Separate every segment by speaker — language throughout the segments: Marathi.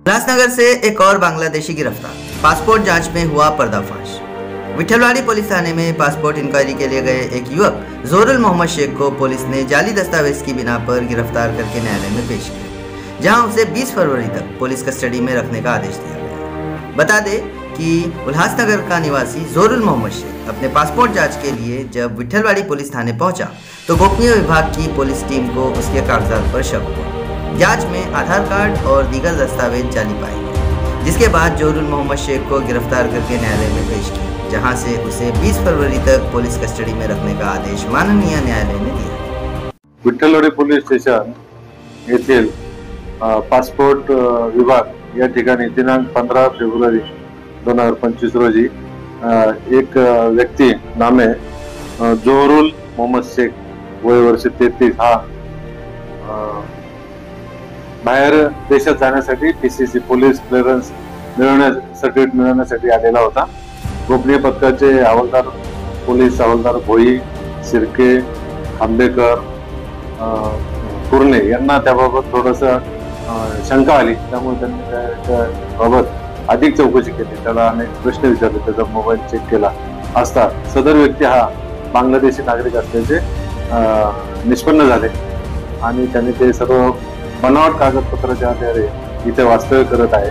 Speaker 1: उल्लासनगर से एक और बांग्लादेशी गिरफ्तार। पासपोर्ट जांच में हुआ पर्दाफाश। विठलवाड़ी पुलिस थाने में पासपोर्ट इंक्वायरी के लिए गए एक युवक जोरुल मोहम्मद शेख को पुलिस ने जाली दस्तावेज की बिना पर गिरफ्तार करके न्यायालय में पेश किया, जहां उसे 20 फरवरी तक पुलिस कस्टडी में रखने का आदेश दिया गया। बता दें कि उल्लासनगर का निवासी जोरुल मोहम्मद शेख अपने पासपोर्ट जांच के लिए जब विठलवाड़ी पुलिस थाने पहुंचा तो गोपनीय विभाग की पुलिस टीम को उसके कागजात पर शक हुआ। जांच में आधार कार्ड और दीगर दस्तावेज जाली पाए गए, जिसके बाद जोरुल मोहम्मद शेख को गिरफ्तार करके न्यायालय में पेश किया, जहां से उसे 20 फरवरी तक पुलिस कस्टडी में रखने का आदेश माननीय न्यायालय ने दिया।
Speaker 2: विठलवाडी पोलीस स्टेशन येथील पासपोर्ट विभाग या ठिकाणी दिनांक 15 फेब्रुवारी 2025 रोजी एक व्यक्ती नामे जोरुल मोहम्मद शेख वय वर्ष 33 हा बाहेर देशात जाण्यासाठी PCC पोलीस क्लिअरन्स मिळवण्यासाठी आलेला होता। गोपनीय पथकाचे हवालदार पोलीस हवालदार भोई, सिरके, आंबेकर, कुर्णे यांना त्याबाबत थोडंसं शंका आली, त्यामुळे त्यांनी त्याबाबत अधिक चौकशी केली, त्याला अनेक प्रश्न विचारले, त्याचा मोबाईल चेक केला असता सदर व्यक्ती हा बांगलादेशी नागरिक असल्याचे निष्पन्न झाले आणि त्यांनी ते सर्व बनावट कागदपत्राच्या आधारे इथे वास्तव्य करत आहे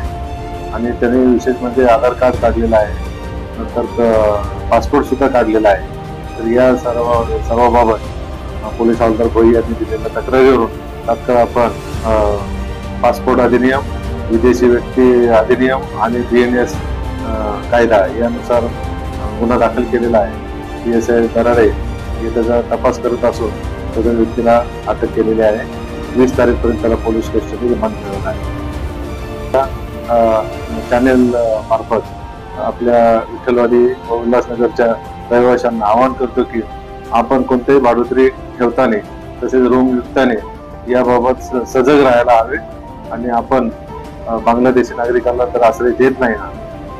Speaker 2: आणि त्यांनी विशेष म्हणजे आधार कार्ड काढलेला आहे, नंतर पासपोर्ट सुद्धा काढलेला आहे। तर या सर्वाबाबत पोलीस हवालदार भोई यांनी दिलेल्या तक्रारीवरून तात्काळ आपण पासपोर्ट अधिनियम, विदेशी व्यक्ती अधिनियम आणि BNS कायदा यानुसार गुन्हा दाखल केलेला आहे। PSI दराडे हे त्याचा तपास करत असून सदर व्यक्तीला अटक केलेली आहे। 20 तारीखपर्यंत त्याला पोलीस कस्टडी रिमांड मिळवला आहे। चॅनेल मार्फत आपल्या विठलवाडी व उल्हासनगरच्या रहिवाशांना आवाहन करतो की आपण कोणतेही भाडोत्री ठेवताना तसेच रूम विकताना याबाबत सजग राहायला हवे आणि आपण बांगलादेशी नागरिकांना तर आश्रय देत नाही ना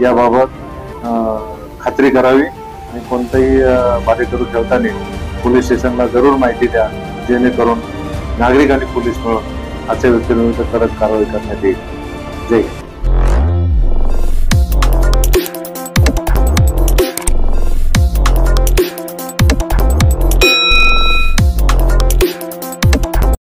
Speaker 2: याबाबत खात्री करावी आणि कोणतेही भाडेकरू ठेवताना पोलीस स्टेशनला जरूर माहिती द्या, जेणेकरून नागरिक आणि पोलीस मिळून अशा व्यक्तींविरुद्ध कडक कारवाई करण्यात येईल। जय हिंद।